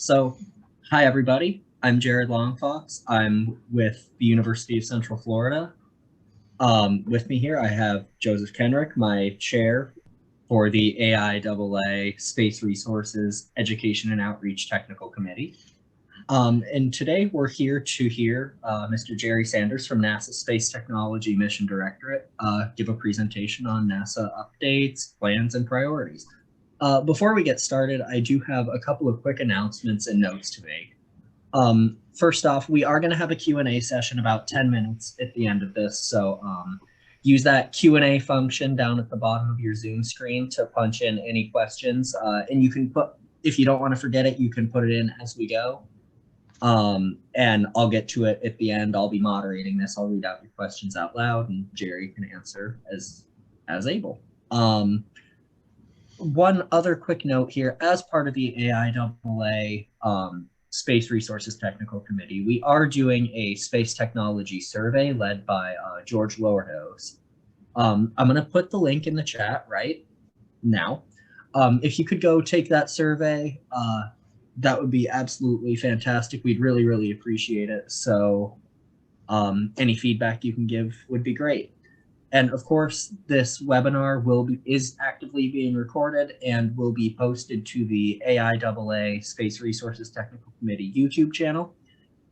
So, hi everybody. I'm Jared Longfox. I'm with the University of Central Florida. With me here, I have Joseph Kenrick, my chair for the AIAA Space Resources Education and Outreach Technical Committee. And today we're here to hear Mr. Jerry Sanders from NASA Space Technology Mission Directorate give a presentation on NASA updates, plans, and priorities. Before we get started, I do have a couple of quick announcements and notes to make. First off, we are going to have a Q&A session about 10 minutes at the end of this, so use that Q&A function down at the bottom of your Zoom screen to punch in any questions, and you can put, if you don't want to forget it, you can put it in as we go, and I'll get to it at the end. I'll be moderating this. I'll read out your questions out loud, and Jerry can answer as able. One other quick note here, as part of the AIAA Space Resources Technical Committee, we are doing a space technology survey led by George Lowerdos. I'm going to put the link in the chat right now. If you could go take that survey, that would be absolutely fantastic. We'd really, really appreciate it. So any feedback you can give would be great. And of course, this webinar is actively being recorded and will be posted to the AIAA Space Resources Technical Committee YouTube channel.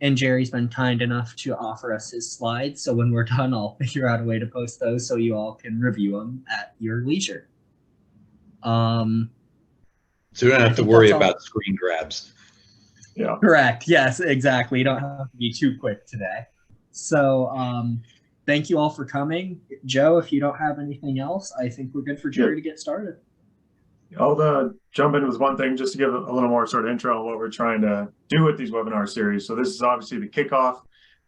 And Jerry's been kind enough to offer us his slides. So when we're done, I'll figure out a way to post those so you all can review them at your leisure. So you don't have to worry about screen grabs. Yeah. Correct. Yes, exactly. You don't have to be too quick today. So thank you all for coming. Joe, if you don't have anything else, I think we're good for Jerry to get started. I'll jump in with one thing just to give a little more sort of intro on what we're trying to do with these webinar series. So this is obviously the kickoff,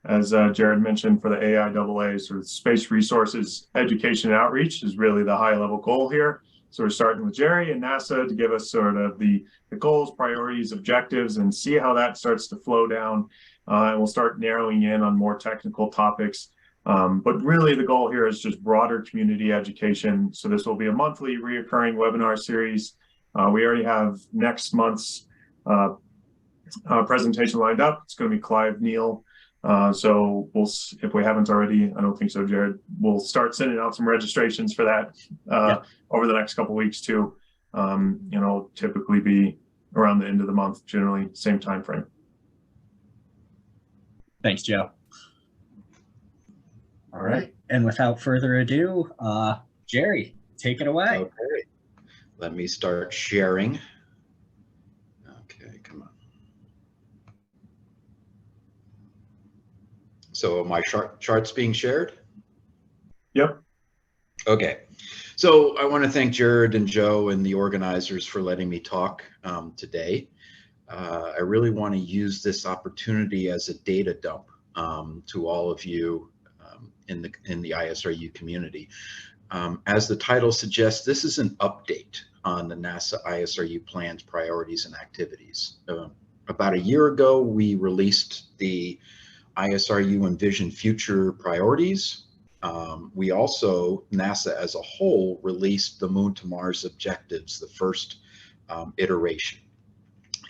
as Jared mentioned, for the AIAA sort of Space Resources Education and Outreach is really the high level goal here. So we're starting with Jerry and NASA to give us sort of the goals, priorities, objectives, and see how that starts to flow down. And we'll start narrowing in on more technical topics. But really the goal here is just broader community education. So this will be a monthly reoccurring webinar series. We already have next month's presentation lined up. It's going to be Clive Neal. So if we haven't already, I don't think so, Jared, we'll start sending out some registrations for that over the next couple of weeks too. Typically be around the end of the month, generally same time frame. Thanks, Joe. All right. And without further ado, Jerry, take it away. Okay. Let me start sharing. Okay, come on. So my charts being shared? Yep. Okay. So I want to thank Jared and Joe and the organizers for letting me talk today. I really want to use this opportunity as a data dump to all of you in the ISRU community. As the title suggests, this is an update on the NASA ISRU plans, priorities, and activities. About a year ago, we released the ISRU Envision Future Priorities. We also, NASA as a whole, released the Moon to Mars Objectives, the first iteration.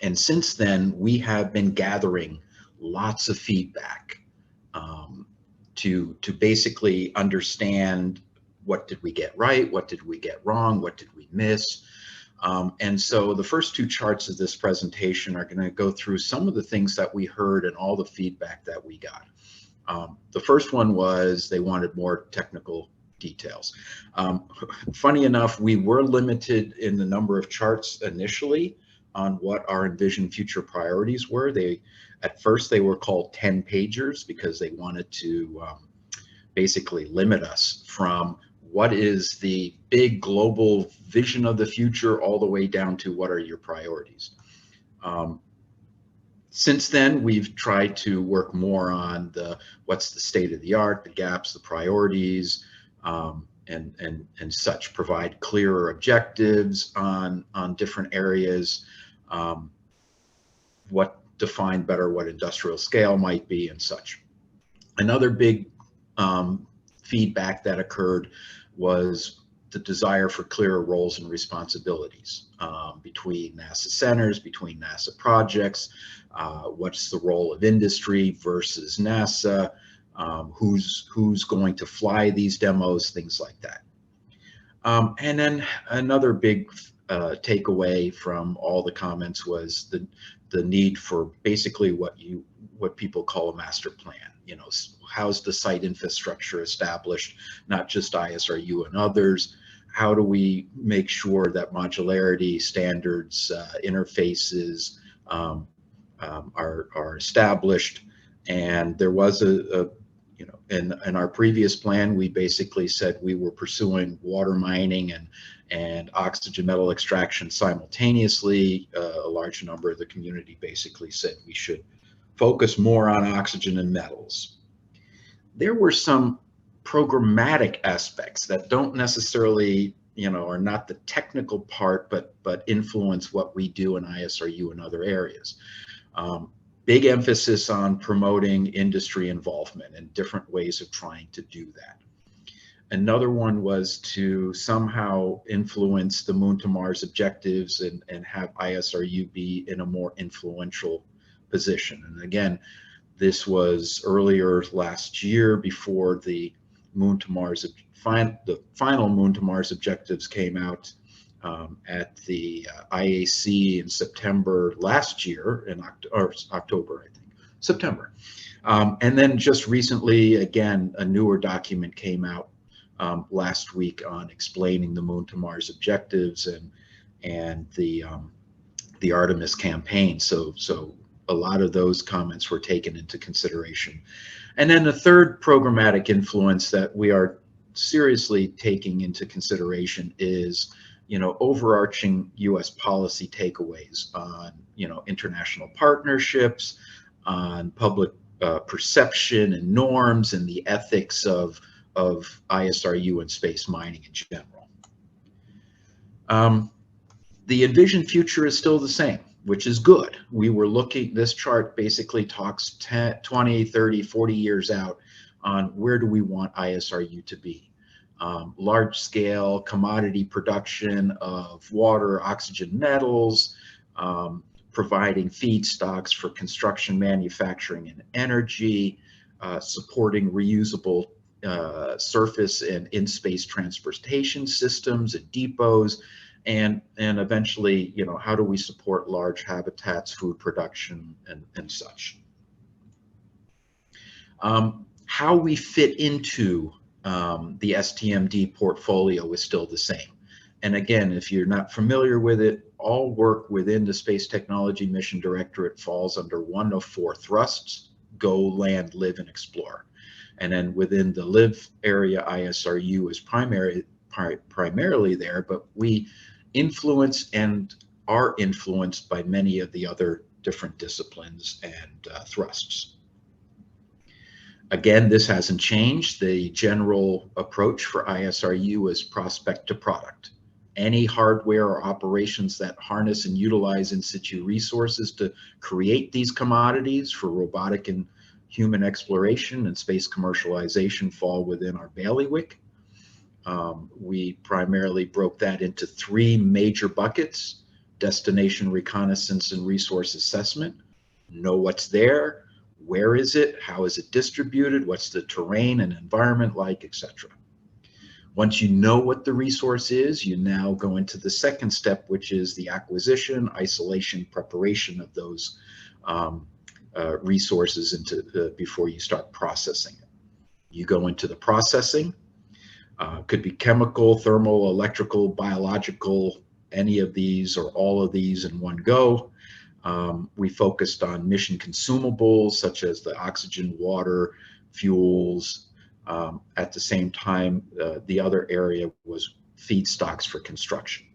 And since then, we have been gathering lots of feedback to basically understand what did we get right, what did we get wrong, what did we miss. And so the first two charts of this presentation are going to go through some of the things that we heard and all the feedback that we got. The first one was they wanted more technical details. Funny enough, we were limited in the number of charts initially on what our Envision Future priorities were. At first they were called 10 pagers because they wanted to basically limit us from what is the big global vision of the future all the way down to what are your priorities. Since then, we've tried to work more on what's the state of the art, the gaps, the priorities, and such, provide clearer objectives on different areas, what define better what industrial scale might be and such. Another big feedback that occurred was the desire for clearer roles and responsibilities between NASA centers, between NASA projects, what's the role of industry versus NASA, who's going to fly these demos, things like that. And then another big takeaway from all the comments was the need for basically what people call a master plan. You know, how's the site infrastructure established, not just ISRU and others? How do we make sure that modularity standards, interfaces are established? And there was you know, in our previous plan, we basically said we were pursuing water mining and oxygen metal extraction simultaneously. A large number of the community basically said we should focus more on oxygen and metals. There were some programmatic aspects that don't necessarily, you know, are not the technical part, but influence what we do in ISRU and other areas. Big emphasis on promoting industry involvement and different ways of trying to do that. Another one was to somehow influence the Moon to Mars objectives and have ISRU be in a more influential position. And again, this was earlier last year before the Moon to Mars, the final Moon to Mars objectives came out at the IAC in September last year, or October, I think, September. And then just recently, again, a newer document came out last week on explaining the Moon to Mars objectives and the Artemis campaign. So a lot of those comments were taken into consideration. And then the third programmatic influence that we are seriously taking into consideration is, you know, overarching U.S. policy takeaways on, you know, international partnerships, on public perception and norms, and the ethics of ISRU and space mining in general. The envisioned future is still the same, which is good. We were looking, this chart basically talks 10, 20, 30, 40 years out on where do we want ISRU to be. Large scale commodity production of water, oxygen, metals, providing feedstocks for construction, manufacturing, and energy, supporting reusable surface and in-space transportation systems and depots, and eventually, you know, how do we support large habitats, food production, and such. How we fit into the STMD portfolio is still the same. And again, if you're not familiar with it, all work within the Space Technology Mission Directorate falls under one of four thrusts: go, land, live, and explore. And then within the live area, ISRU is primarily there, but we influence and are influenced by many of the other different disciplines and thrusts. Again, this hasn't changed. The general approach for ISRU is prospect to product. Any hardware or operations that harness and utilize in situ resources to create these commodities for robotic and human exploration and space commercialization fall within our bailiwick. We primarily broke that into three major buckets: destination reconnaissance and resource assessment, know what's there, where is it, how is it distributed, what's the terrain and environment like, etc. Once you know what the resource is, you now go into the second step, which is the acquisition, isolation, preparation of those resources before you start processing it. You go into the processing, could be chemical, thermal, electrical, biological, any of these or all of these in one go. We focused on mission consumables such as the oxygen, water, fuels. At the same time, the other area was feedstocks for construction.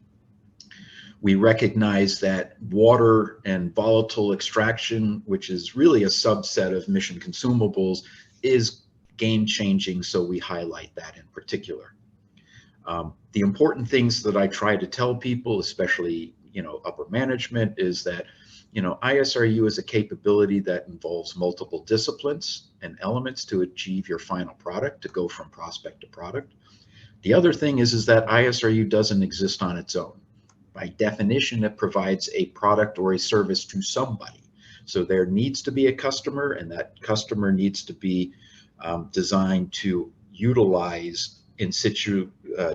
We recognize that water and volatile extraction, which is really a subset of mission consumables, is game-changing, so we highlight that in particular. The important things that I try to tell people, especially, you know, upper management, is that, you know, ISRU is a capability that involves multiple disciplines and elements to achieve your final product, to go from prospect to product. The other thing is that ISRU doesn't exist on its own. By definition, it provides a product or a service to somebody. So there needs to be a customer, and that customer needs to be designed to utilize in situ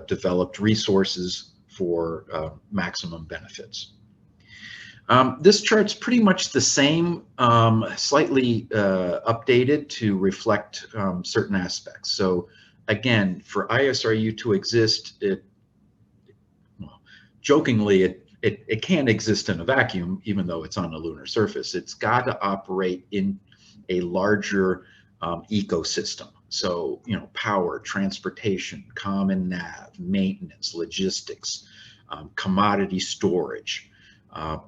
developed resources for maximum benefits. This chart's pretty much the same, slightly updated to reflect certain aspects. So again, for ISRU to exist, jokingly, it can't exist in a vacuum, even though it's on a lunar surface. It's got to operate in a larger ecosystem. So, you know, power, transportation, common nav, maintenance, logistics, commodity storage,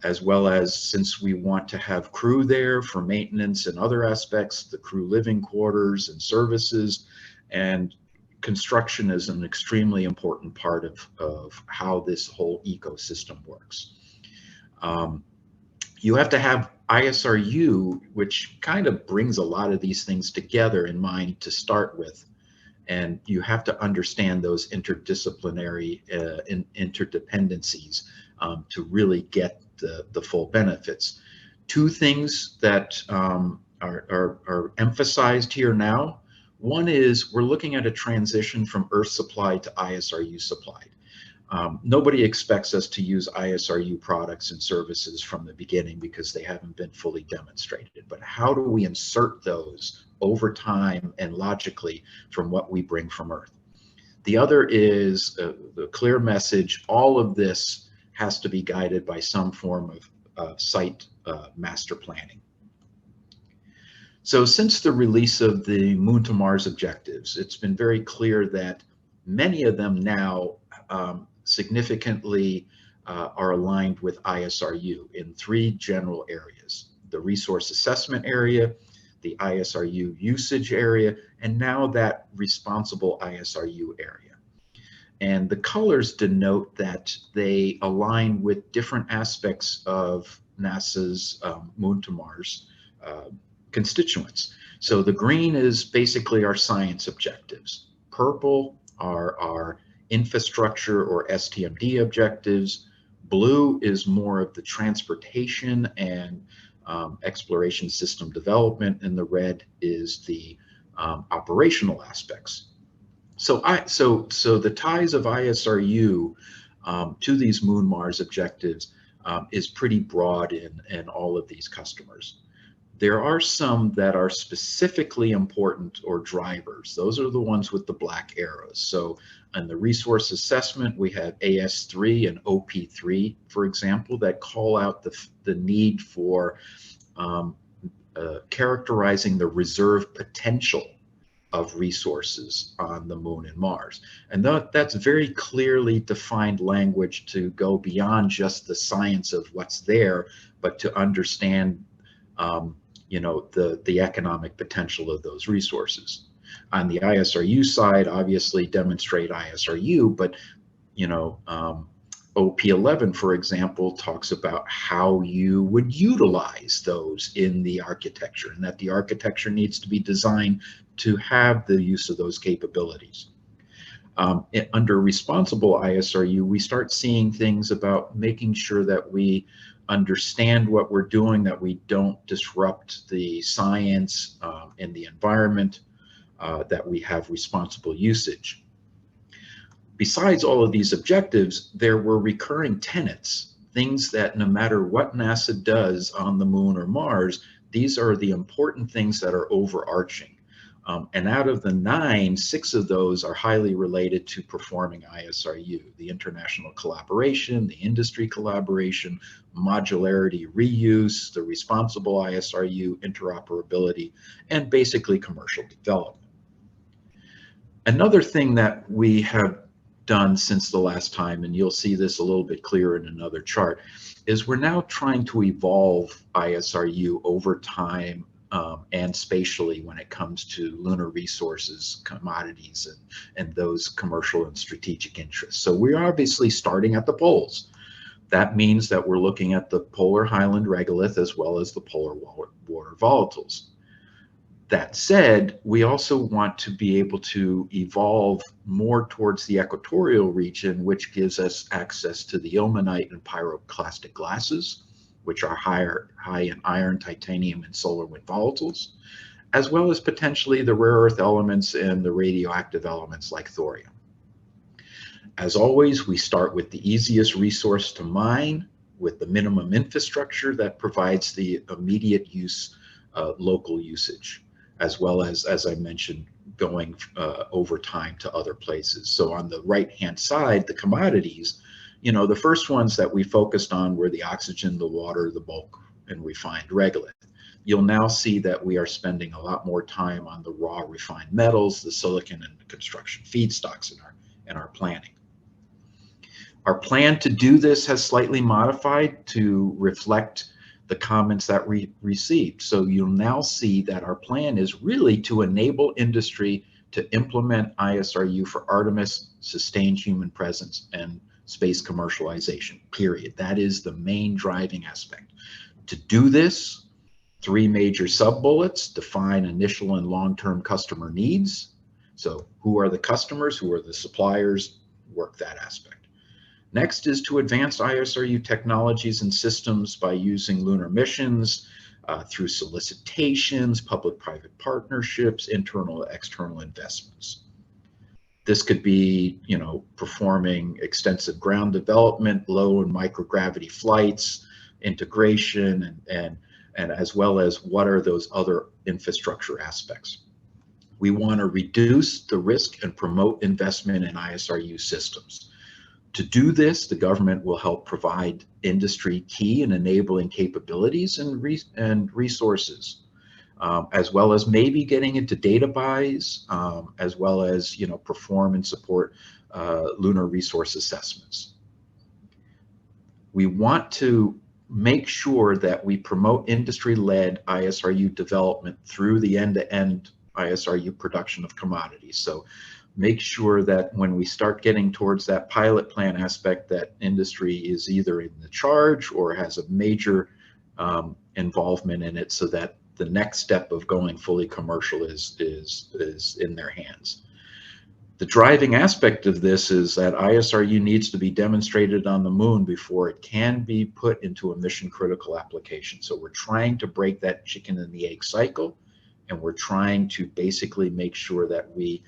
as well as, since we want to have crew there for maintenance and other aspects, the crew living quarters and services, and construction is an extremely important part of how this whole ecosystem works. You have to have ISRU, which kind of brings a lot of these things together in mind to start with. And you have to understand those interdisciplinary interdependencies to really get the full benefits. Two things that are emphasized here now. One is we're looking at a transition from Earth supplied to ISRU supplied. Nobody expects us to use ISRU products and services from the beginning because they haven't been fully demonstrated. But how do we insert those over time and logically from what we bring from Earth? The other is the clear message: all of this has to be guided by some form of site master planning. So since the release of the Moon to Mars objectives, it's been very clear that many of them now significantly are aligned with ISRU in three general areas: the resource assessment area, the ISRU usage area, and now that responsible ISRU area. And the colors denote that they align with different aspects of NASA's Moon to Mars constituents. So the green is basically our science objectives. Purple are our infrastructure or STMD objectives. Blue is more of the transportation and exploration system development, and the red is the operational aspects. So the ties of ISRU to these Moon Mars objectives is pretty broad in all of these customers. There are some that are specifically important or drivers. Those are the ones with the black arrows. So in the resource assessment, we have AS3 and OP3, for example, that call out the need for characterizing the reserve potential of resources on the Moon and Mars. And that's very clearly defined language to go beyond just the science of what's there, but to understand you know, the economic potential of those resources. On the ISRU side, obviously demonstrate ISRU, but you know, OP11, for example, talks about how you would utilize those in the architecture, and that the architecture needs to be designed to have the use of those capabilities. Under responsible ISRU, we start seeing things about making sure that we understand what we're doing, that we don't disrupt the science and the environment, that we have responsible usage. Besides all of these objectives, there were recurring tenets, things that no matter what NASA does on the Moon or Mars, these are the important things that are overarching. And out of the 9, 6 of those are highly related to performing ISRU: the international collaboration, the industry collaboration, modularity, reuse, the responsible ISRU, interoperability, and basically commercial development. Another thing that we have done since the last time, and you'll see this a little bit clearer in another chart, is we're now trying to evolve ISRU over time and spatially when it comes to lunar resources, commodities, and those commercial and strategic interests. So we're obviously starting at the poles. That means that we're looking at the polar highland regolith as well as the polar water volatiles. That said, we also want to be able to evolve more towards the equatorial region, which gives us access to the ilmenite and pyroclastic glasses, which are high in iron, titanium, and solar wind volatiles, as well as potentially the rare earth elements and the radioactive elements like thorium. As always, we start with the easiest resource to mine with the minimum infrastructure that provides the immediate use, local usage, as well as I mentioned, going over time to other places. So on the right-hand side, the commodities, the first ones that we focused on were the oxygen, the water, the bulk, and refined regolith. You'll now see that we are spending a lot more time on the raw refined metals, the silicon, and the construction feedstocks in our planning. Our plan to do this has slightly modified to reflect the comments that we received. So you'll now see that our plan is really to enable industry to implement ISRU for Artemis, sustained human presence, and space commercialization, period. That is the main driving aspect. To do this, 3 major sub-bullets: define initial and long-term customer needs. So who are the customers? Who are the suppliers? Work that aspect. Next is to advance ISRU technologies and systems by using lunar missions, through solicitations, public-private partnerships, internal, external investments. This could be, performing extensive ground development, low and microgravity flights, integration, and as well as what are those other infrastructure aspects. We want to reduce the risk and promote investment in ISRU systems. To do this, the government will help provide industry key and enabling capabilities and resources, as well as maybe getting into data buys, as well as perform and support lunar resource assessments. We want to make sure that we promote industry-led ISRU development through the end-to-end ISRU production of commodities. So make sure that when we start getting towards that pilot plan aspect, that industry is either in the charge or has a major involvement in it, so that the next step of going fully commercial is in their hands. The driving aspect of this is that ISRU needs to be demonstrated on the moon before it can be put into a mission critical application. So we're trying to break that chicken and the egg cycle, and we're trying to basically make sure that we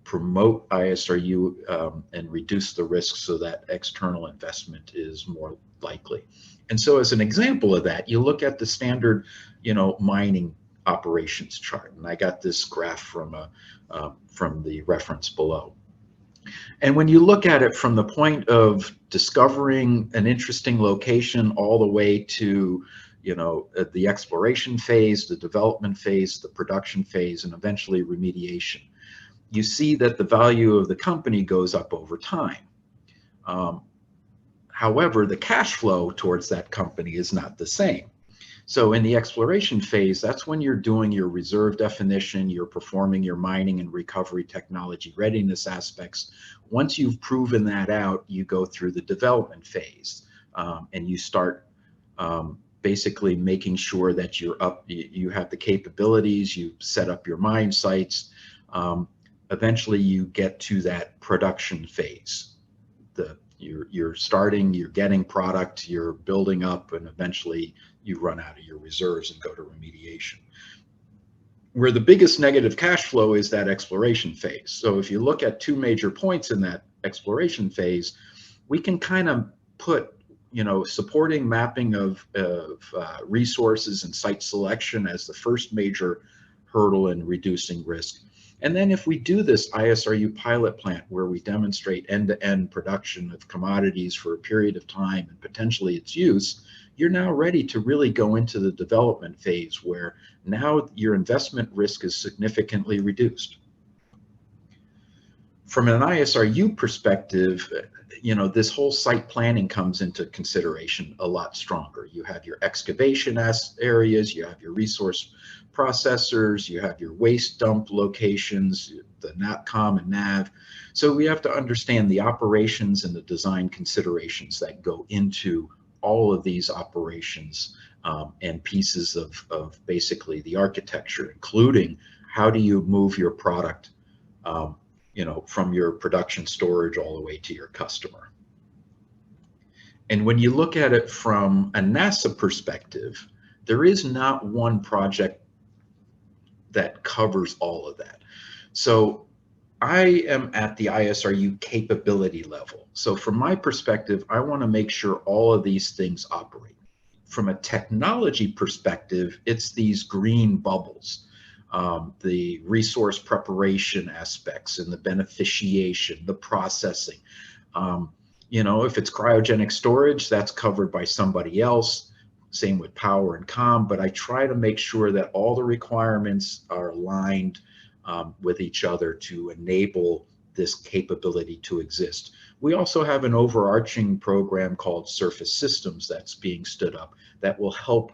promote ISRU and reduce the risk so that external investment is more likely. And so as an example of that, you look at the standard, mining operations chart, and I got this graph from the reference below. And when you look at it from the point of discovering an interesting location all the way to the exploration phase, the development phase, the production phase, and eventually remediation, you see that the value of the company goes up over time. However, the cash flow towards that company is not the same. So in the exploration phase, that's when you're doing your reserve definition, you're performing your mining and recovery technology readiness aspects. Once you've proven that out, you go through the development phase, and you start basically making sure that you have the capabilities, you set up your mine sites. Eventually you get to that production phase. You're starting, you're getting product, you're building up, and eventually you run out of your reserves and go to remediation. Where the biggest negative cash flow is that exploration phase. So if you look at 2 major points in that exploration phase, we can kind of put, supporting mapping of resources and site selection as the first major hurdle in reducing risk. And then if we do this ISRU pilot plant where we demonstrate end-to-end production of commodities for a period of time and potentially its use, you're now ready to really go into the development phase where now your investment risk is significantly reduced. From an ISRU perspective, this whole site planning comes into consideration a lot stronger. You have your excavation areas, you have your resource processors, you have your waste dump locations, the NATCOM and NAV. So we have to understand the operations and the design considerations that go into all of these operations and pieces of basically the architecture, including how do you move your product, from your production storage all the way to your customer. And when you look at it from a NASA perspective, there is not one project that covers all of that. So I am at the ISRU capability level. So from my perspective, I want to make sure all of these things operate. From a technology perspective, it's these green bubbles, the resource preparation aspects and the beneficiation, the processing. If it's cryogenic storage, that's covered by somebody else. Same with power and comm, but I try to make sure that all the requirements are aligned with each other to enable this capability to exist. We also have an overarching program called Surface Systems that's being stood up that will help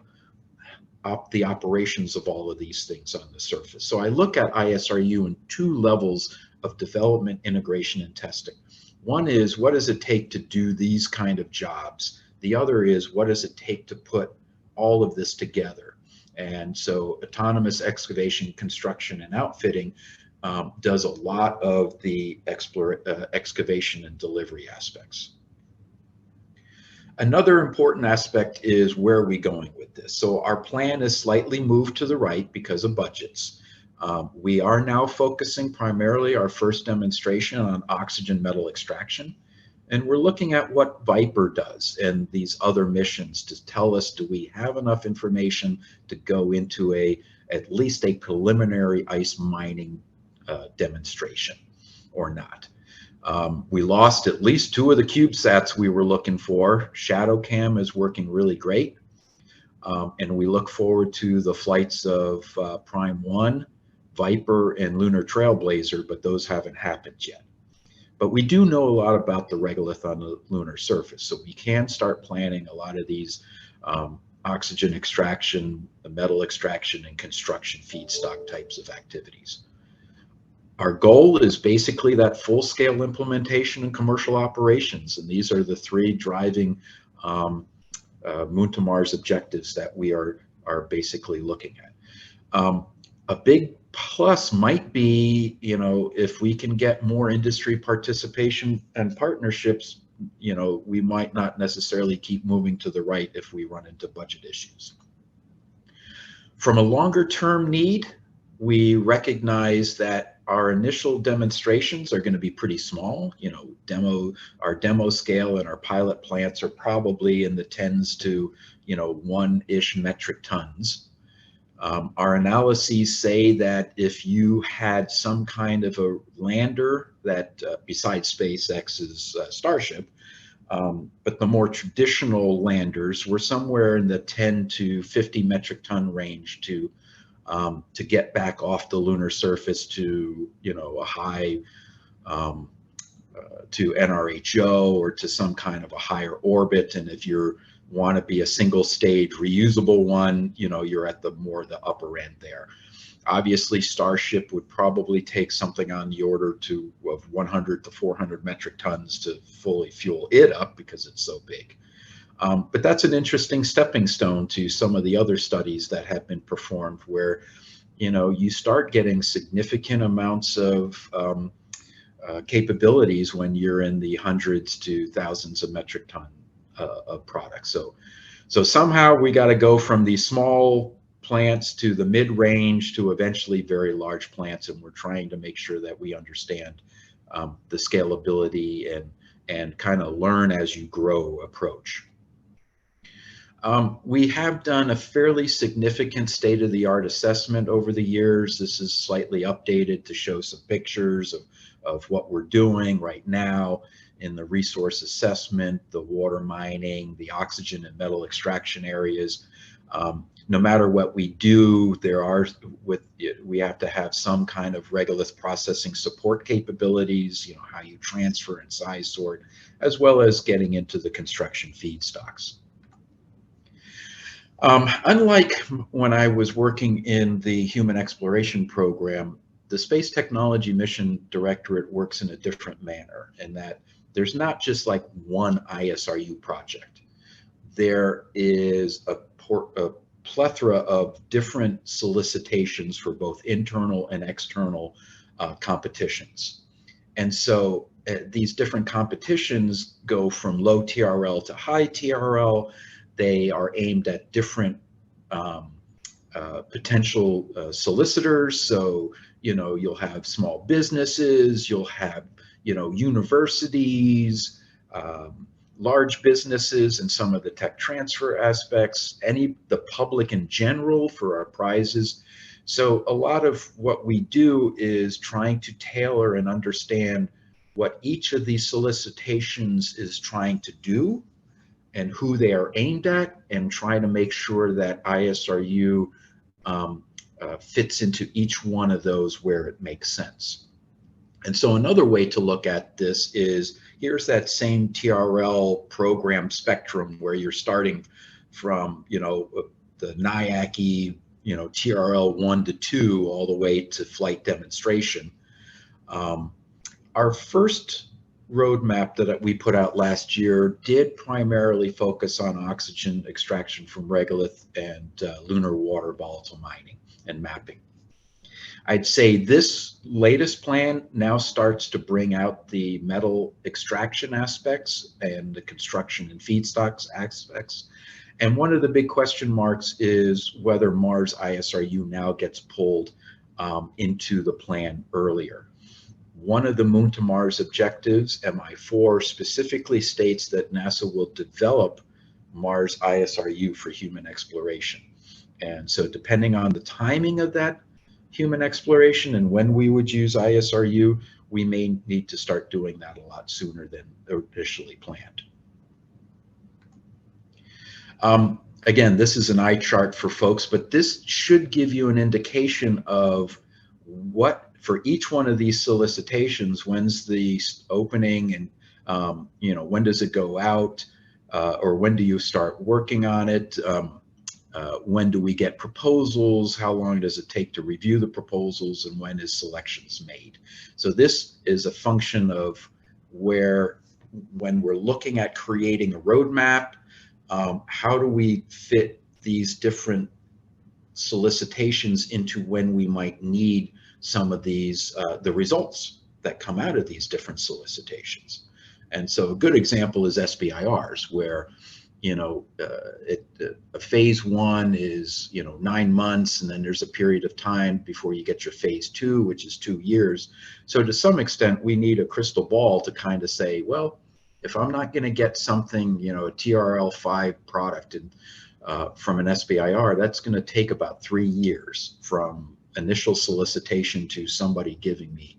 the operations of all of these things on the surface. So I look at ISRU in two levels of development, integration, and testing. One is, what does it take to do these kind of jobs? The other is, what does it take to put all of this together? And so autonomous excavation, construction, and outfitting does a lot of the excavation and delivery aspects. Another important aspect is, where are we going with this? So our plan is slightly moved to the right because of budgets. We are now focusing primarily our first demonstration on oxygen metal extraction. And we're looking at what Viper does and these other missions to tell us, do we have enough information to go into at least a preliminary ice mining demonstration or not? We lost at least 2 of the CubeSats we were looking for. ShadowCam is working really great. And we look forward to the flights of Prime 1, Viper, and Lunar Trailblazer, but those haven't happened yet. But we do know a lot about the regolith on the lunar surface, so we can start planning a lot of these oxygen extraction, metal extraction, and construction feedstock types of activities. Our goal is basically that full-scale implementation and commercial operations, and these are the 3 driving Moon to Mars objectives that we are basically looking at. A big plus might be, if we can get more industry participation and partnerships, we might not necessarily keep moving to the right if we run into budget issues. From a longer term need, we recognize that our initial demonstrations are going to be pretty small. Our demo scale and our pilot plants are probably in the 10s to 1-ish metric tons. Our analyses say that if you had some kind of a lander that, besides SpaceX's Starship, but the more traditional landers were somewhere in the 10 to 50 metric ton range to get back off the lunar surface to, a high, to NRHO or to some kind of a higher orbit. And if you want to be a single stage reusable one, you're at the upper end there. Obviously, Starship would probably take something on the order of 100 to 400 metric tons to fully fuel it up because it's so big. But that's an interesting stepping stone to some of the other studies that have been performed where, you start getting significant amounts of capabilities when you're in the hundreds to thousands of metric ton of products. So somehow we got to go from these small plants to the mid-range to eventually very large plants, and we're trying to make sure that we understand the scalability and kind of learn as you grow approach. We have done a fairly significant state-of-the-art assessment over the years. This is slightly updated to show some pictures of what we're doing right now in the resource assessment, the water mining, the oxygen and metal extraction areas. No matter what we do, we have to have some kind of regolith processing support capabilities, how you transfer and size sort, as well as getting into the construction feedstocks. Unlike when I was working in the Human Exploration Program, the Space Technology Mission Directorate works in a different manner in that there's not just like one ISRU project. There is a plethora of different solicitations for both internal and external competitions. And so these different competitions go from low TRL to high TRL. They are aimed at different potential solicitors. So, you'll have small businesses, you'll have, universities, large businesses, and some of the tech transfer aspects, the public in general for our prizes. So a lot of what we do is trying to tailor and understand what each of these solicitations is trying to do and who they are aimed at, and trying to make sure that ISRU fits into each one of those where it makes sense. And so another way to look at this is, here's that same TRL program spectrum where you're starting from, the NIACE, TRL 1 to 2 all the way to flight demonstration. Our first roadmap that we put out last year did primarily focus on oxygen extraction from regolith and lunar water volatile mining and mapping. I'd say this latest plan now starts to bring out the metal extraction aspects and the construction and feedstocks aspects. And one of the big question marks is whether Mars ISRU now gets pulled into the plan earlier. One of the Moon to Mars objectives, MI4, specifically states that NASA will develop Mars ISRU for human exploration. And so depending on the timing of that human exploration and when we would use ISRU, we may need to start doing that a lot sooner than initially planned. Again, this is an eye chart for folks, but this should give you an indication of what, for each one of these solicitations, when's the opening, and when does it go out, or when do you start working on it? When do we get proposals? How long does it take to review the proposals, and when is selections made? So this is a function of when we're looking at creating a roadmap, how do we fit these different solicitations into when we might need some of these, the results that come out of these different solicitations. And so a good example is SBIRs, where a phase 1 is 9 months, and then there's a period of time before you get your phase 2, which is 2 years. So to some extent, we need a crystal ball to kind of say, well, if I'm not going to get something, a TRL 5 product from an SBIR, that's going to take about 3 years from initial solicitation to somebody giving me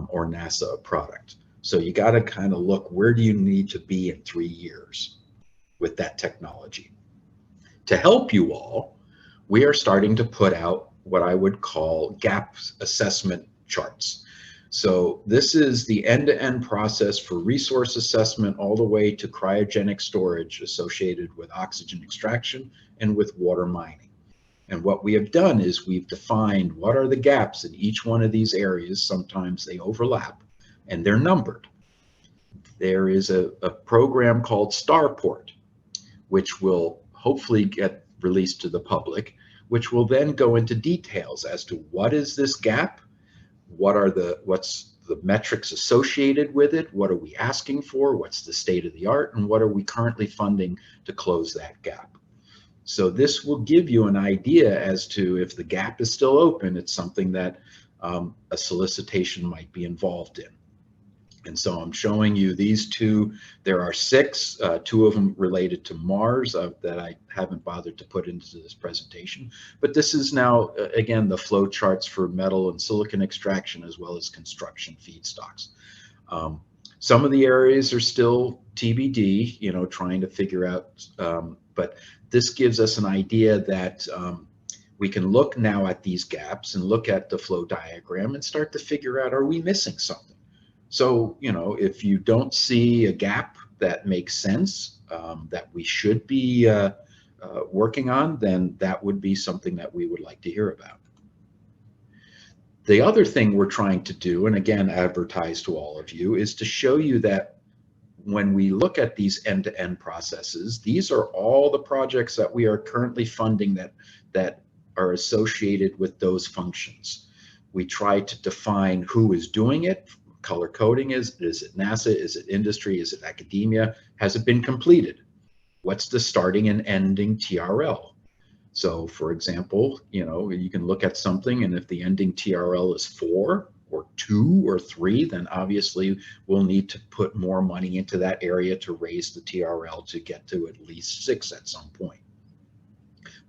or NASA a product. So you got to kind of look, where do you need to be in 3 years with that technology? To help you all, we are starting to put out what I would call gap assessment charts. So this is the end-to-end process for resource assessment all the way to cryogenic storage associated with oxygen extraction and with water mining. And what we have done is we've defined what are the gaps in each one of these areas. Sometimes they overlap and they're numbered. There is a program called Starport, which will hopefully get released to the public, which will then go into details as to what is this gap, what's the metrics associated with it, what are we asking for, what's the state of the art, and what are we currently funding to close that gap. So this will give you an idea as to if the gap is still open, it's something that a solicitation might be involved in. And so I'm showing you these two. There are 6, 2 of them related to Mars that I haven't bothered to put into this presentation. But this is now, again, the flow charts for metal and silicon extraction as well as construction feedstocks. Some of the areas are still TBD, trying to figure out, but this gives us an idea that we can look now at these gaps and look at the flow diagram and start to figure out, are we missing something? So, if you don't see a gap that makes sense, that we should be working on, then that would be something that we would like to hear about. The other thing we're trying to do, and again, advertise to all of you, is to show you that when we look at these end-to-end processes, these are all the projects that we are currently funding that are associated with those functions. We try to define who is doing it. Color coding is it NASA? Is it industry? Is it academia? Has it been completed? What's the starting and ending TRL? So for example, you can look at something, and if the ending TRL is 4 or 2 or 3, then obviously we'll need to put more money into that area to raise the TRL to get to at least 6 at some point.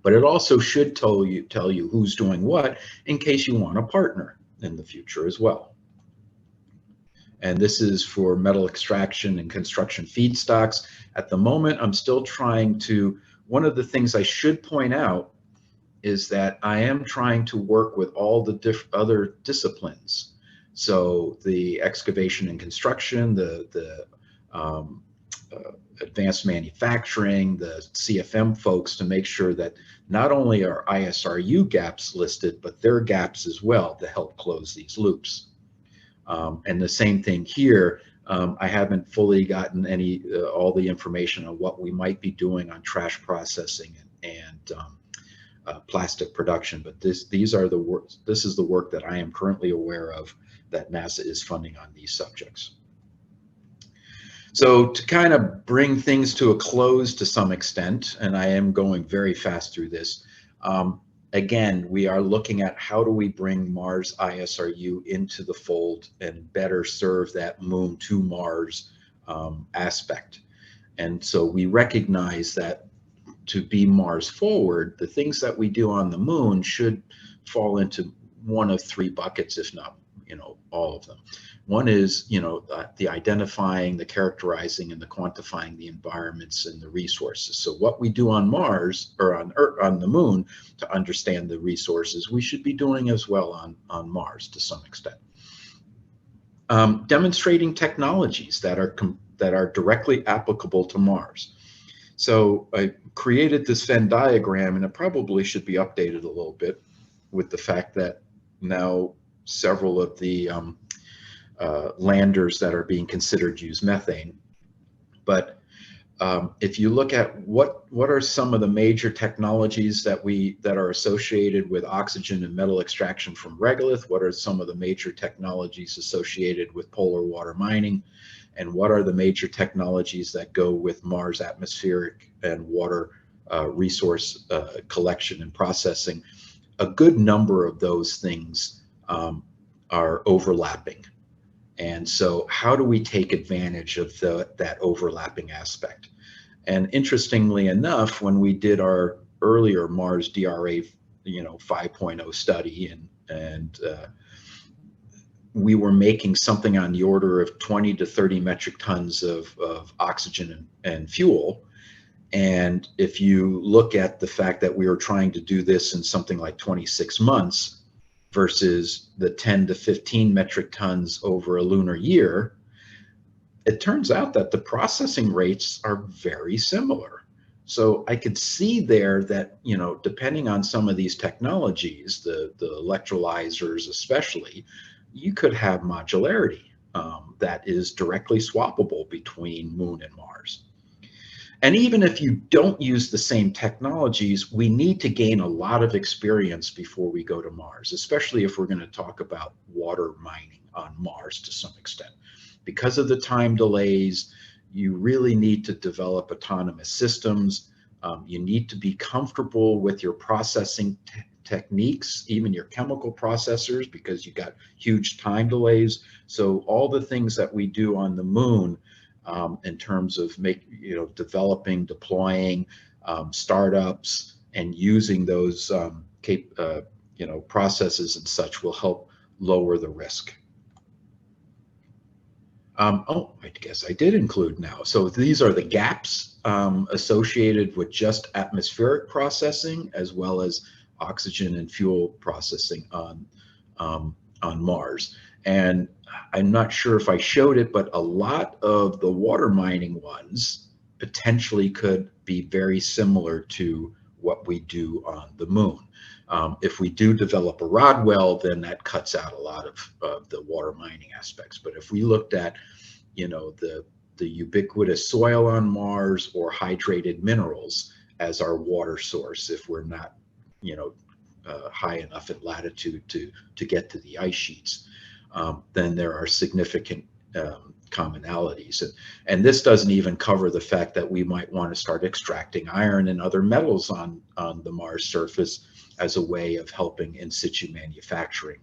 But it also should tell you who's doing what in case you want a partner in the future as well. And this is for metal extraction and construction feedstocks. At the moment, I'm still trying to, one of the things I should point out is that I am trying to work with all the other disciplines. So the excavation and construction, the advanced manufacturing, the CFM folks, to make sure that not only are ISRU gaps listed, but their gaps as well to help close these loops. And the same thing here. I haven't fully gotten all the information on what we might be doing on trash processing and plastic production, but this is the work that I am currently aware of that NASA is funding on these subjects. So to kind of bring things to a close to some extent, and I am going very fast through this, again, we are looking at how do we bring Mars ISRU into the fold and better serve that Moon to Mars aspect. And so we recognize that to be Mars forward, the things that we do on the Moon should fall into one of 3 buckets, if not, all of them. One is, the identifying, the characterizing, and the quantifying the environments and the resources. So what we do on Mars or on Earth, on the Moon, to understand the resources, we should be doing as well on Mars to some extent. Demonstrating technologies that are directly applicable to Mars. So I created this Venn diagram, and it probably should be updated a little bit with the fact that now several of the landers that are being considered use methane. But if you look at what are some of the major technologies that are associated with oxygen and metal extraction from regolith, what are some of the major technologies associated with polar water mining, and what are the major technologies that go with Mars atmospheric and water resource collection and processing, a good number of those things are overlapping. And so how do we take advantage of that overlapping aspect? And interestingly enough, when we did our earlier Mars DRA 5.0 study, and we were making something on the order of 20 to 30 metric tons of oxygen and fuel. And if you look at the fact that we were trying to do this in something like 26 months versus the 10 to 15 metric tons over a lunar year, it turns out that the processing rates are very similar. So I could see there that, depending on some of these technologies, the electrolyzers especially, you could have modularity that is directly swappable between Moon and Mars. And even if you don't use the same technologies, we need to gain a lot of experience before we go to Mars, especially if we're going to talk about water mining on Mars to some extent. Because of the time delays, you really need to develop autonomous systems. You need to be comfortable with your processing techniques, even your chemical processors, because you got huge time delays. So all the things that we do on the Moon, in terms of developing, deploying startups, and using those processes and such, will help lower the risk. Oh, I guess I did include now. So these are the gaps associated with just atmospheric processing, as well as oxygen and fuel processing on Mars. And I'm not sure if I showed it, but a lot of the water mining ones potentially could be very similar to what we do on the Moon. If we do develop a rod well, then that cuts out a lot of the water mining aspects. But if we looked at, the the ubiquitous soil on Mars or hydrated minerals as our water source if we're not, high enough in latitude to get to the ice sheets. Then there are significant commonalities. And this doesn't even cover the fact that we might want to start extracting iron and other metals on the Mars surface as a way of helping in situ manufacturing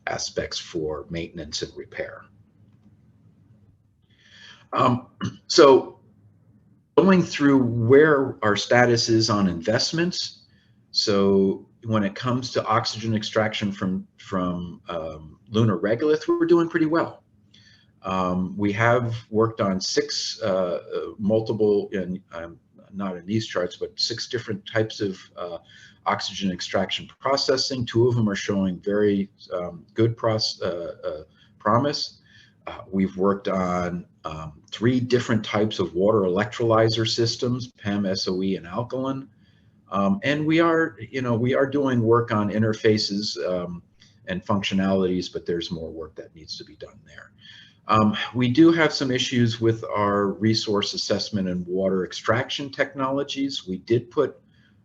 aspects for maintenance and repair. So going through where our status is on investments. So when it comes to oxygen extraction from lunar regolith, we're doing pretty well. We have worked on six multiple, not in these charts, but 6 different types of oxygen extraction processing. 2 of them are showing very good promise. We've worked on 3 different types of water electrolyzer systems, PEM, SOE, and alkaline. And we are doing work on interfaces and functionalities, but there's more work that needs to be done there. We do have some issues with our resource assessment and water extraction technologies. We did put,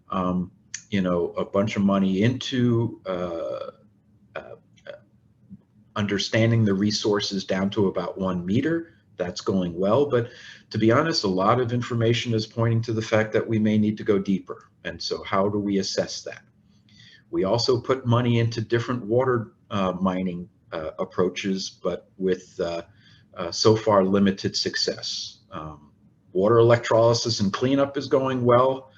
a bunch of money into understanding the resources down to about 1 meter. That's going well, but to be honest, a lot of information is pointing to the fact that we may need to go deeper. And so how do we assess that? We also put money into different water mining approaches, but with so far limited success. Water electrolysis and cleanup is going well.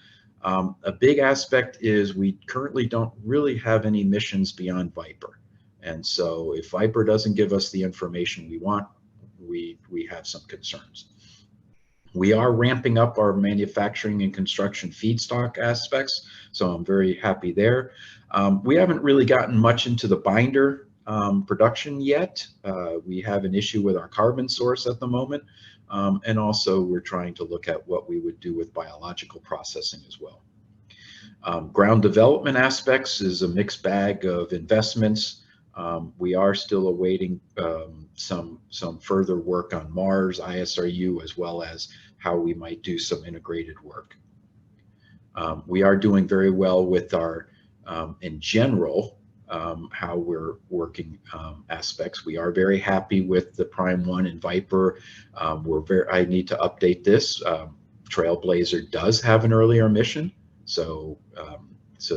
A big aspect is we currently don't really have any missions beyond Viper. And so if Viper doesn't give us the information we want, we have some concerns. We are ramping up our manufacturing and construction feedstock aspects, so I'm very happy there. We haven't really gotten much into the binder production yet. We have an issue with our carbon source at the moment, and also we're trying to look at what we would do with biological processing as well. Ground development aspects is a mixed bag of investments. We are still awaiting some further work on Mars, ISRU, as well as how we might do some integrated work. We are doing very well with our, in general, how we're working aspects. We are very happy with the Prime 1 and Viper. I need to update this. Trailblazer does have an earlier mission, so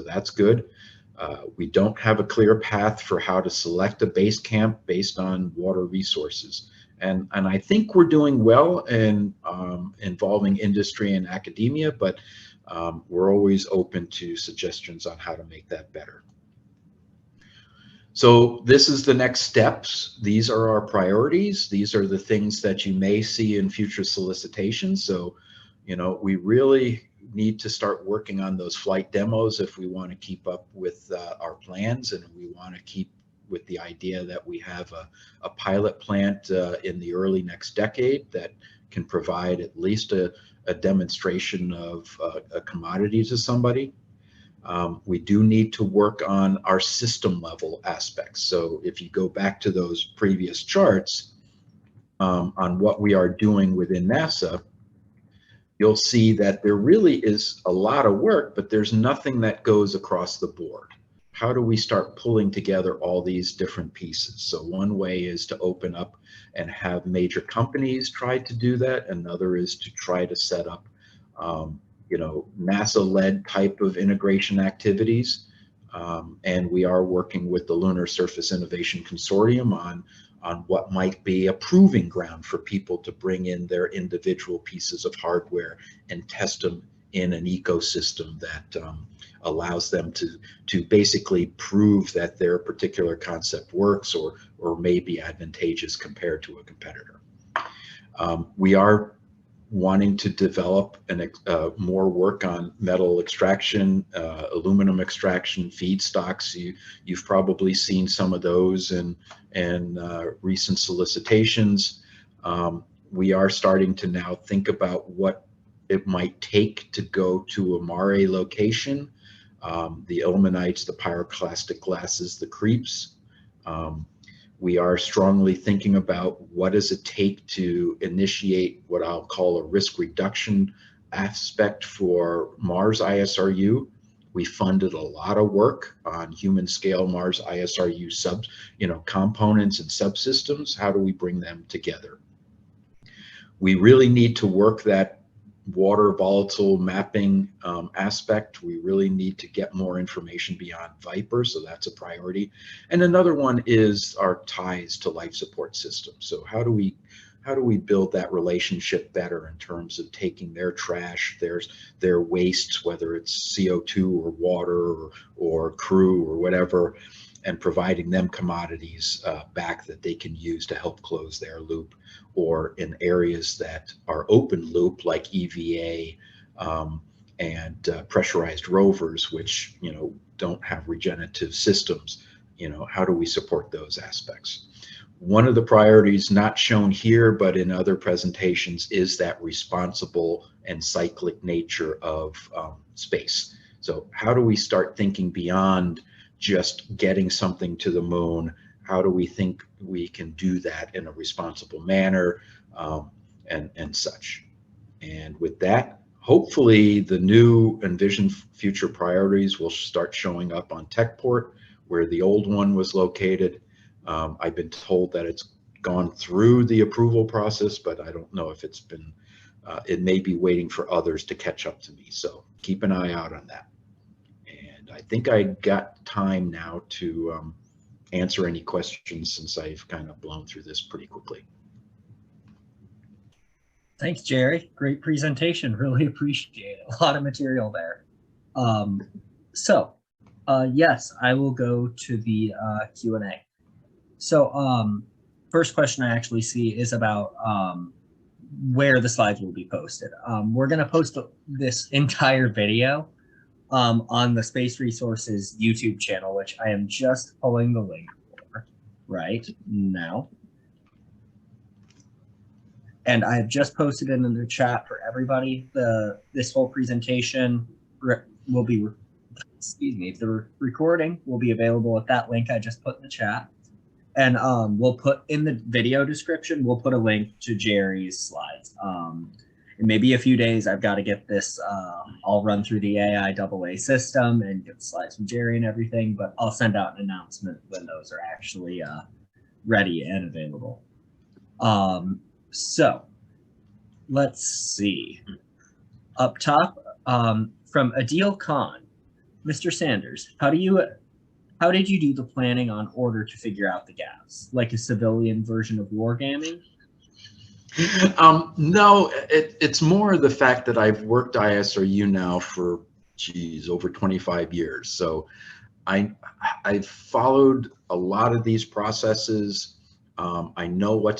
that's good. We don't have a clear path for how to select a base camp based on water resources. And I think we're doing well in involving industry and academia, but we're always open to suggestions on how to make that better. So this is the next steps. These are our priorities. These are the things that you may see in future solicitations. So, we really need to start working on those flight demos if we want to keep up with our plans, and we want to keep with the idea that we have a pilot plant in the early next decade that can provide at least a demonstration of a commodity to somebody. We do need to work on our system level aspects. So if you go back to those previous charts on what we are doing within NASA, you'll see that there really is a lot of work, but there's nothing that goes across the board. How do we start pulling together all these different pieces? So one way is to open up and have major companies try to do that. Another is to try to set up, NASA-led type of integration activities. And we are working with the Lunar Surface Innovation Consortium on what might be a proving ground for people to bring in their individual pieces of hardware and test them in an ecosystem that allows them to basically prove that their particular concept works or may be advantageous compared to a competitor. We are wanting to develop more work on metal extraction, aluminum extraction, feedstocks. You've probably seen some of those in recent solicitations. We are starting to now think about what it might take to go to a Mare location, the ilmenites, the pyroclastic glasses, the creeps. We are strongly thinking about what does it take to initiate what I'll call a risk reduction aspect for Mars ISRU. We funded a lot of work on human scale Mars ISRU components and subsystems. How do we bring them together? We really need to work that water volatile mapping aspect. We really need to get more information beyond Viper, so that's a priority. And another one is our ties to life support systems. So how do we build that relationship better in terms of taking their trash, their wastes, whether it's CO2 or water or crew or whatever, and providing them commodities back that they can use to help close their loop, or in areas that are open loop like EVA and pressurized rovers, which don't have regenerative systems. How do we support those aspects? One of the priorities not shown here but in other presentations is that responsible and cyclic nature of space. So how do we start thinking beyond just getting something to the moon? How do we think we can do that in a responsible manner, and such? And with that, hopefully the new envisioned future priorities will start showing up on TechPort, where the old one was located. I've been told that it's gone through the approval process, but I don't know if it's been, it may be waiting for others to catch up to me. So keep an eye out on that. And I think I got time now to answer any questions, since I've kind of blown through this pretty quickly. Thanks, Jerry. Great presentation. Really appreciate it. A lot of material there. Yes, I will go to the Q&A. So first question I actually see is about where the slides will be posted. We're going to post this entire video on the Space Resources YouTube channel, which I am just pulling the link for right now. And I have just posted it in the chat for everybody. This whole presentation will be, the recording will be available at that link I just put in the chat. And we'll put in the video description, we'll put a link to Jerry's slides. In maybe a few days, I've got to get this all run through the AIAA system and get the slides from Jerry and everything, but I'll send out an announcement when those are actually ready and available. So let's see. Up top, from Adil Khan, Mr. Sanders, how did you do the planning on order to figure out the gaps? Like a civilian version of wargaming? No, it's more the fact that I've worked ISRU now for, over 25 years. So I've followed a lot of these processes. I know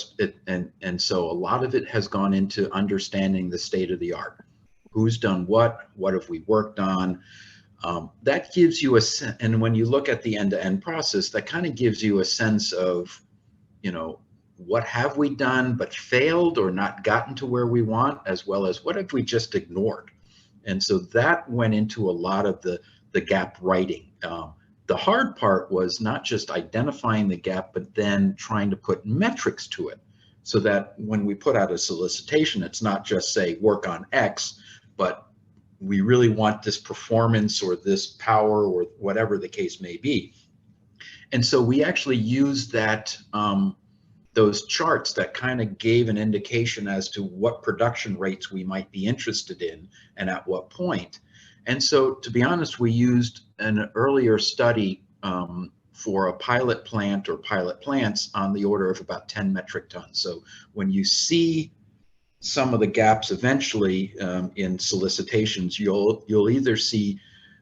and so a lot of it has gone into understanding the state of the art. Who's done what have we worked on? That gives you a sense, and when you look at the end-to-end process, that kind of gives you a sense of, what have we done but failed or not gotten to where we want, as well as what have we just ignored. And so that went into a lot of the gap writing. The hard part was not just identifying the gap, but then trying to put metrics to it, so that when we put out a solicitation, it's not just say work on X, but we really want this performance or this power or whatever the case may be. And so we actually used that, those charts that kind of gave an indication as to what production rates we might be interested in and at what point. And so, to be honest, we used an earlier study for a pilot plant or pilot plants on the order of about 10 metric tons. So when you see some of the gaps eventually in solicitations, you'll either see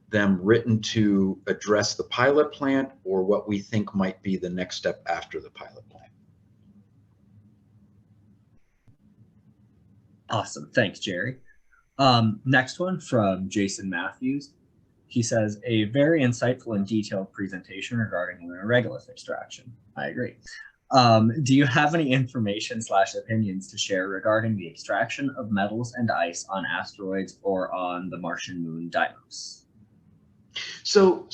them written to address the pilot plant or what we think might be the next step after the pilot plant. Awesome. Thanks, Jerry. Next one from Jason Matthews. He says, a very insightful and detailed presentation regarding lunar regolith extraction. I agree. Do you have any information / opinions to share regarding the extraction of metals and ice on asteroids or on the Martian moon Deimos? So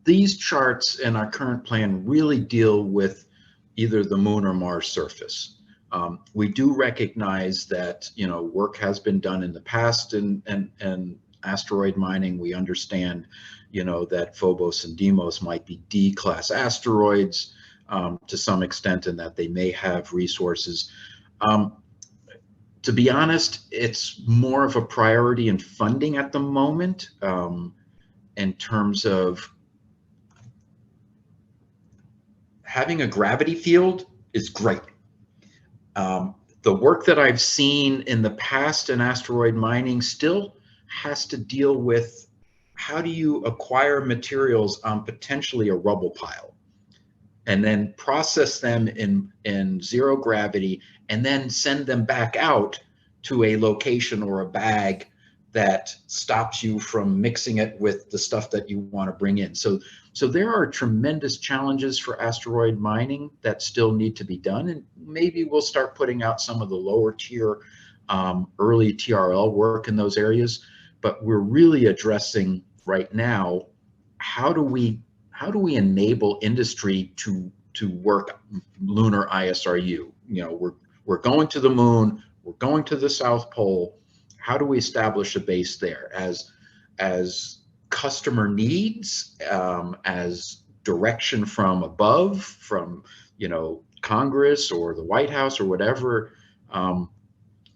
these charts in our current plan really deal with either the moon or Mars surface. We do recognize that, you know, work has been done in the past and asteroid mining. We understand, you know, that Phobos and Deimos might be D-class asteroids to some extent, and that they may have resources. To be honest, it's more of a priority in funding at the moment in terms of having a gravity field is great. The work that I've seen in the past in asteroid mining still has to deal with how do you acquire materials on potentially a rubble pile and then process them in zero gravity and then send them back out to a location or a bag that stops you from mixing it with the stuff that you want to bring in. So there are tremendous challenges for asteroid mining that still need to be done, and maybe we'll start putting out some of the lower tier early TRL work in those areas. But we're really addressing right now, how do we enable industry to work lunar ISRU? You know, we're going to the moon, we're going to the South Pole. How do we establish a base there as customer needs, as direction from above, from, you know, Congress or the White House or whatever?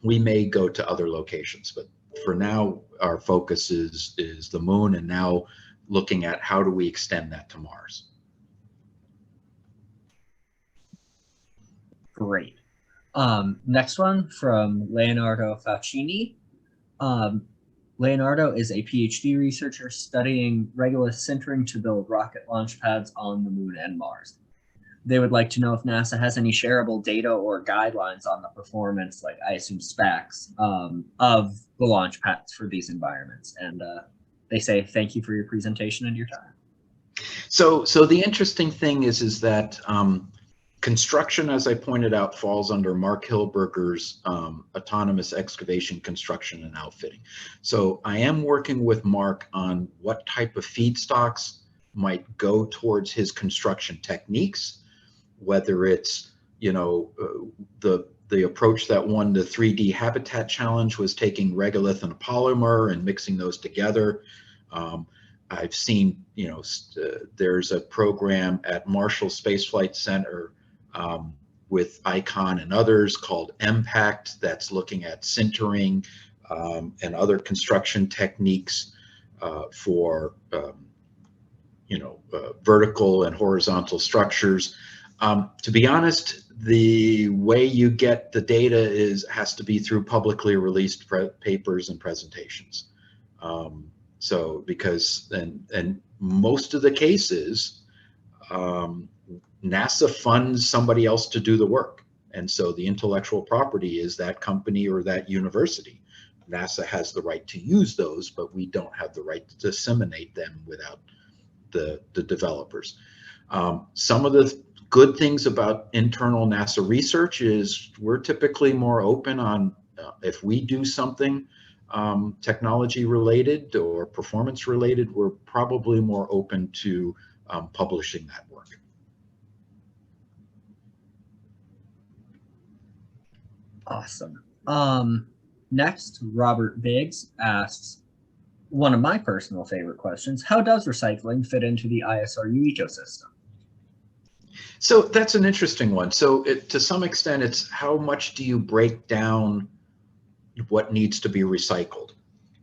We may go to other locations, but for now, our focus is the moon, and now looking at how do we extend that to Mars. Great. Next one from Leonardo Facchini. Leonardo is a PhD researcher studying regolith sintering to build rocket launch pads on the moon and Mars. They would like to know if NASA has any shareable data or guidelines on the performance, like I assume specs, of the launch pads for these environments. And they say, thank you for your presentation and your time. So the interesting thing is that construction, as I pointed out, falls under Mark Hilberger's autonomous excavation, construction, and outfitting. So I am working with Mark on what type of feedstocks might go towards his construction techniques, whether it's, you know, the approach that won the 3D Habitat Challenge was taking regolith and a polymer and mixing those together. I've seen, you know, there's a program at Marshall Space Flight Center with ICON and others called MPACT that's looking at sintering and other construction techniques for you know, vertical and horizontal structures. To be honest, the way you get the data has to be through publicly released papers and presentations. So because and most of the cases, NASA funds somebody else to do the work. And so the intellectual property is that company or that university. NASA has the right to use those, but we don't have the right to disseminate them without the developers. Some of the good things about internal NASA research is we're typically more open on if we do something technology related or performance related, we're probably more open to publishing that work. Awesome. Next, Robert Biggs asks, one of my personal favorite questions, how does recycling fit into the ISRU ecosystem? So that's an interesting one. So to some extent, it's how much do you break down what needs to be recycled?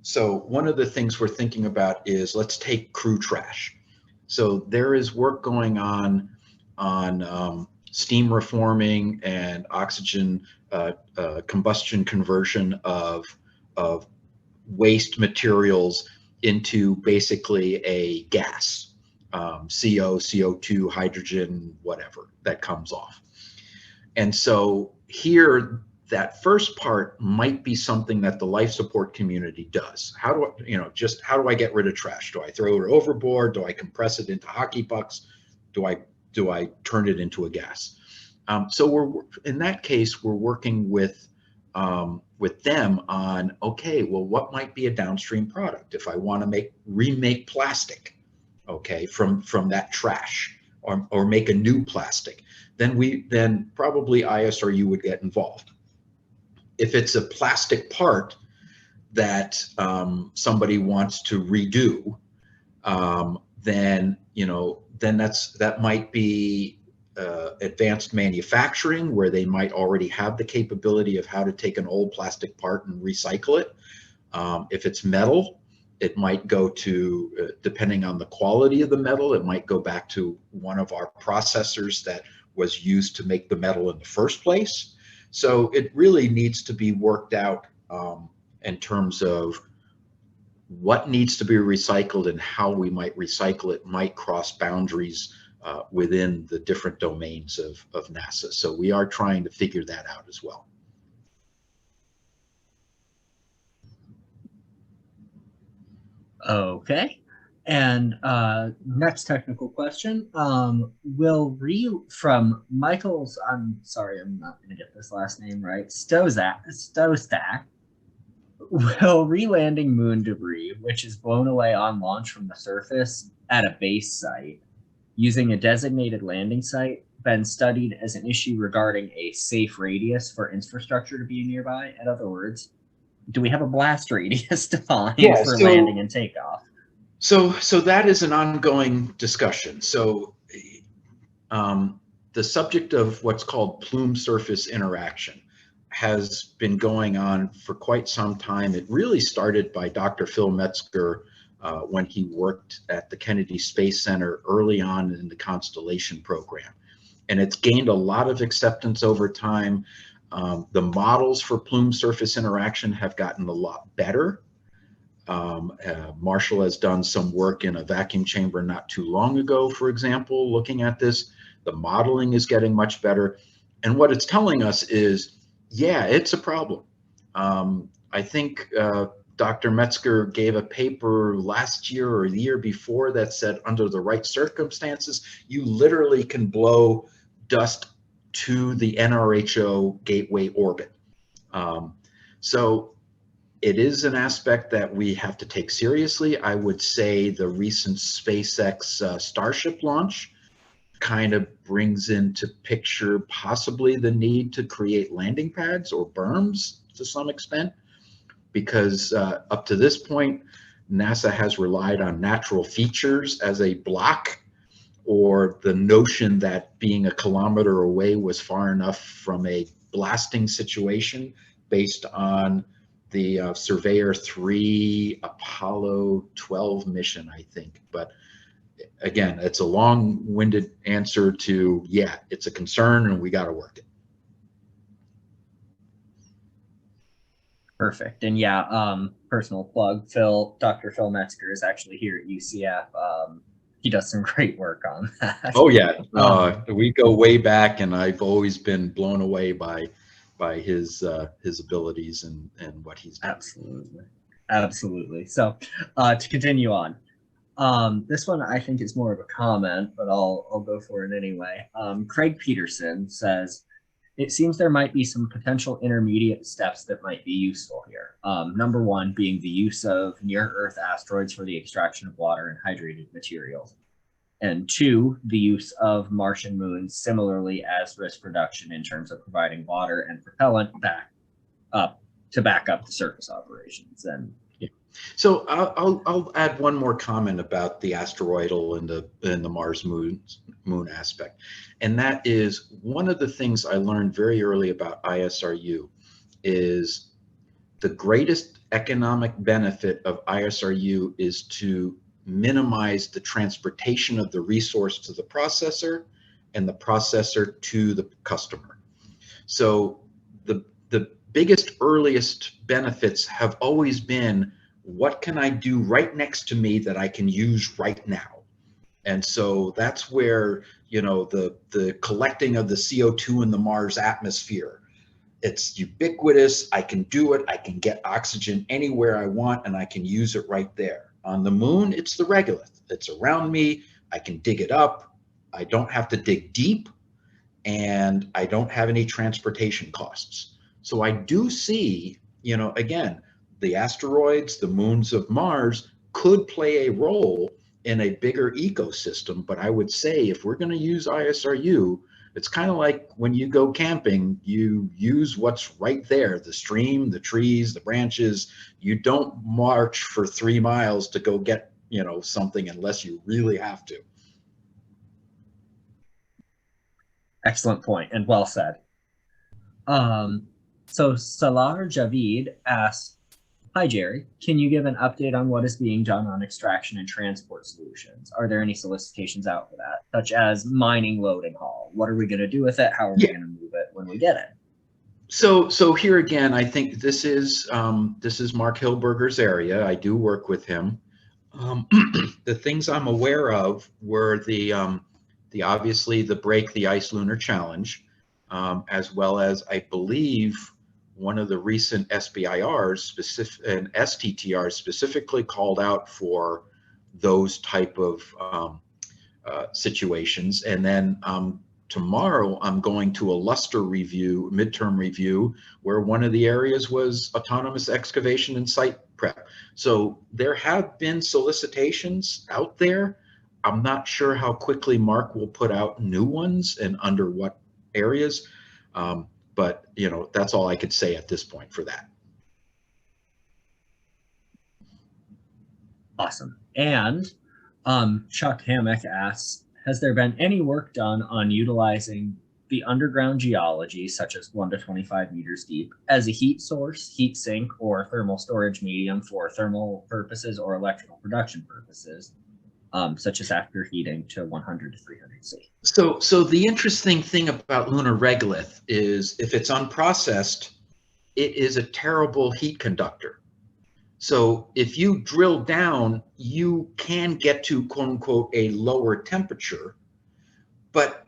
So one of the things we're thinking about is, let's take crew trash. So there is work going on steam reforming and oxygen combustion conversion of waste materials into basically a gas, CO, CO2, hydrogen, whatever that comes off. And so here, that first part might be something that the life support community does. How do I, how do I get rid of trash? Do I throw it overboard? Do I compress it into hockey pucks? Do I turn it into a gas? So in that case, we're working with them on, okay, well, what might be a downstream product if I want to remake plastic? okay, from that trash, or make a new plastic, then probably ISRU would get involved. If it's a plastic part that somebody wants to redo, then that might be advanced manufacturing, where they might already have the capability of how to take an old plastic part and recycle it. If it's metal, it might go to, depending on the quality of the metal, it might go back to one of our processors that was used to make the metal in the first place. So it really needs to be worked out in terms of what needs to be recycled and how we might recycle it might cross boundaries within the different domains of NASA. So we are trying to figure that out as well. Okay. And next technical question, from Michael's, I'm sorry, I'm not going to get this last name right, Stowstack, will re-landing moon debris, which is blown away on launch from the surface at a base site, using a designated landing site, been studied as an issue regarding a safe radius for infrastructure to be nearby? In other words, do we have a blast radius defined for landing and takeoff? So that is an ongoing discussion. So the subject of what's called plume surface interaction has been going on for quite some time. It really started by Dr. Phil Metzger when he worked at the Kennedy Space Center early on in the Constellation program. And it's gained a lot of acceptance over time. The models for plume surface interaction have gotten a lot better. Marshall has done some work in a vacuum chamber not too long ago, for example, looking at this. The modeling is getting much better. And what it's telling us is, yeah, it's a problem. I think Dr. Metzger gave a paper last year or the year before that said under the right circumstances, you literally can blow dust to the NRHO gateway orbit. So it is an aspect that we have to take seriously. I would say the recent SpaceX Starship launch kind of brings into picture possibly the need to create landing pads or berms to some extent, because up to this point, NASA has relied on natural features as a block, or the notion that being a kilometer away was far enough from a blasting situation based on the Surveyor 3 Apollo 12 mission, I think. But again, it's a long-winded answer to, yeah, it's a concern and we got to work it. Perfect. And yeah, personal plug, Dr. Phil Metzger is actually here at UCF. He does some great work on that. Oh yeah, we go way back, and I've always been blown away by his abilities and what he's doing. Absolutely. So to continue on, this one I think is more of a comment, but I'll go for it anyway. Craig Peterson says, it seems there might be some potential intermediate steps that might be useful here. Number one being the use of near-Earth asteroids for the extraction of water and hydrated materials. And two, the use of Martian moons similarly as risk reduction in terms of providing water and propellant to back up the surface operations. And yeah. So I'll add one more comment about the asteroidal and the Mars moon aspect, and that is one of the things I learned very early about ISRU is the greatest economic benefit of ISRU is to minimize the transportation of the resource to the processor and the processor to the customer. So the biggest, earliest benefits have always been, what can I do right next to me that I can use right now? And so that's where, the collecting of the CO2 in the Mars atmosphere, it's ubiquitous. I can do it. I can get oxygen anywhere I want, and I can use it right there. On the moon, it's the regolith. It's around me. I can dig it up. I don't have to dig deep, and I don't have any transportation costs. So I do see, again, the asteroids, the moons of Mars could play a role in a bigger ecosystem. But I would say if we're going to use ISRU, it's kind of like when you go camping, you use what's right there, the stream, the trees, the branches. You don't march for 3 miles to go get, something unless you really have to. Excellent point and well said. So Salar Javid asks, hi, Jerry. Can you give an update on what is being done on extraction and transport solutions? Are there any solicitations out for that, such as mining loading haul? What are we going to do with it? How are we going to move it when we get it? So here again, I think this is Mark Hilberger's area. I do work with him. The things I'm aware of were the obviously the Break the Ice Lunar Challenge, as well as I believe one of the recent SBIRs and STTRs specifically called out for those type of situations. And then tomorrow I'm going to a luster review, midterm review, where one of the areas was autonomous excavation and site prep. So there have been solicitations out there. I'm not sure how quickly Mark will put out new ones and under what areas. But that's all I could say at this point for that. Awesome. And Chuck Hammock asks, has there been any work done on utilizing the underground geology, such as 1 to 25 meters deep, as a heat source, heat sink, or thermal storage medium for thermal purposes or electrical production purposes, such as after heating to 100 to 300 C? So the interesting thing about lunar regolith is if it's unprocessed, it is a terrible heat conductor. So if you drill down, you can get to quote unquote a lower temperature, but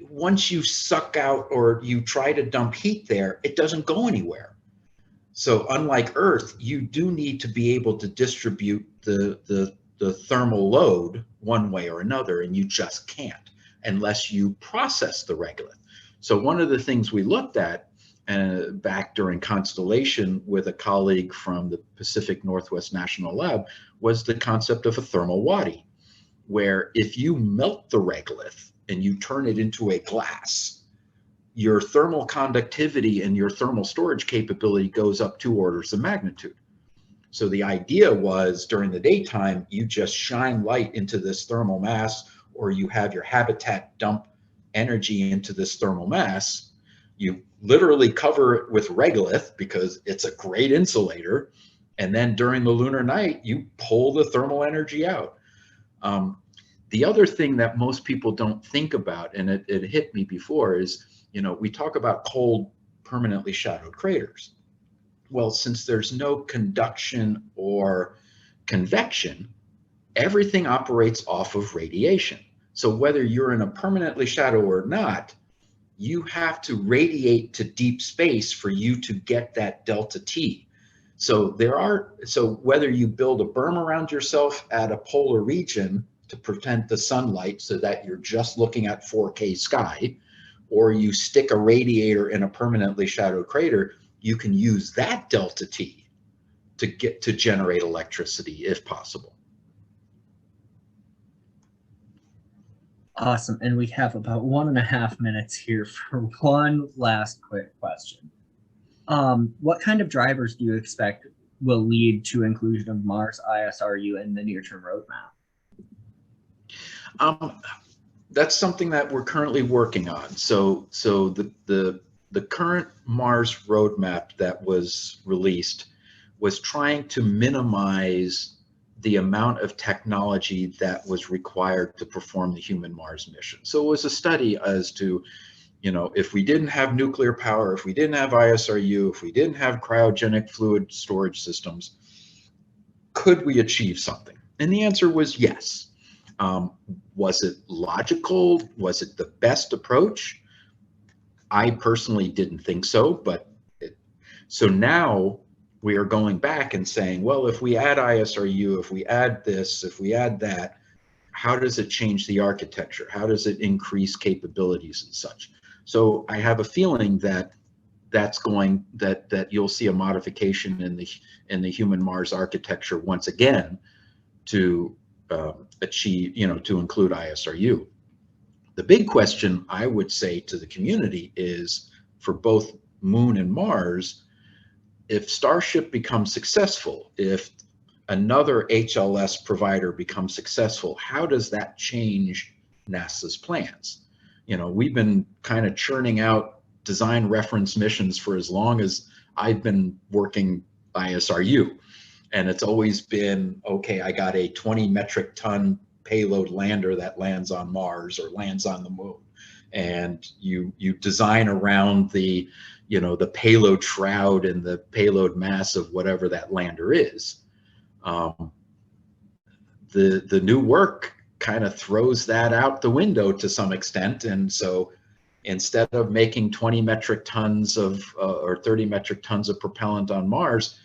once you suck out or you try to dump heat there, it doesn't go anywhere. So unlike Earth, you do need to be able to distribute the thermal load one way or another, and you just can't unless you process the regolith. So one of the things we looked at back during Constellation with a colleague from the Pacific Northwest National Lab was the concept of a thermal wadi, where if you melt the regolith and you turn it into a glass, your thermal conductivity and your thermal storage capability goes up 2 orders of magnitude. So the idea was during the daytime, you just shine light into this thermal mass, or you have your habitat dump energy into this thermal mass. You literally cover it with regolith because it's a great insulator. And then during the lunar night, you pull the thermal energy out. The other thing that most people don't think about, and it hit me before, is, we talk about cold, permanently shadowed craters. Well, since there's no conduction or convection, everything operates off of radiation. So whether you're in a permanently shadowed or not, you have to radiate to deep space for you to get that delta T. So whether you build a berm around yourself at a polar region to prevent the sunlight so that you're just looking at 4K sky, or you stick a radiator in a permanently shadowed crater, you can use that delta T to generate electricity if possible. Awesome. And we have about 1.5 minutes here for one last quick question. What kind of drivers do you expect will lead to inclusion of Mars ISRU in the near-term roadmap? That's something that we're currently working on. So the current Mars roadmap that was released was trying to minimize the amount of technology that was required to perform the human Mars mission. So it was a study as to, if we didn't have nuclear power, if we didn't have ISRU, if we didn't have cryogenic fluid storage systems, could we achieve something? And the answer was yes. Was it logical? Was it the best approach? I personally didn't think so, so now we are going back and saying, well, if we add ISRU, if we add this, if we add that, how does it change the architecture? How does it increase capabilities and such? So I have a feeling that that you'll see a modification in the human Mars architecture once again to achieve, to include ISRU. The big question I would say to the community is, for both Moon and Mars, if Starship becomes successful, if another HLS provider becomes successful, how does that change NASA's plans? We've been kind of churning out design reference missions for as long as I've been working ISRU. And it's always been, okay, I got a 20 metric ton payload lander that lands on Mars or lands on the Moon. And you design around the, the payload shroud and the payload mass of whatever that lander is. The new work kind of throws that out the window to some extent. And so instead of making 20 metric tons of or 30 metric tons of propellant on Mars,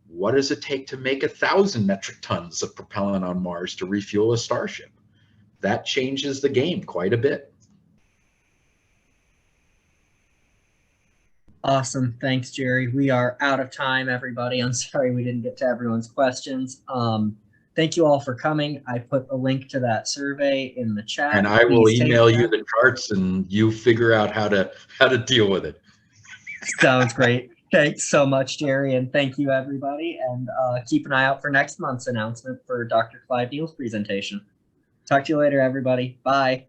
what does it take to make 1,000 metric tons of propellant on Mars to refuel a Starship? That changes the game quite a bit. Awesome. Thanks, Jerry. We are out of time, everybody. I'm sorry we didn't get to everyone's questions. Thank you all for coming. I put a link to that survey in the chat. And I will email you the charts and you figure out how to deal with it. Sounds great. Thanks so much, Jerry, and thank you, everybody. And keep an eye out for next month's announcement for Dr. Clive Neal's presentation. Talk to you later, everybody. Bye.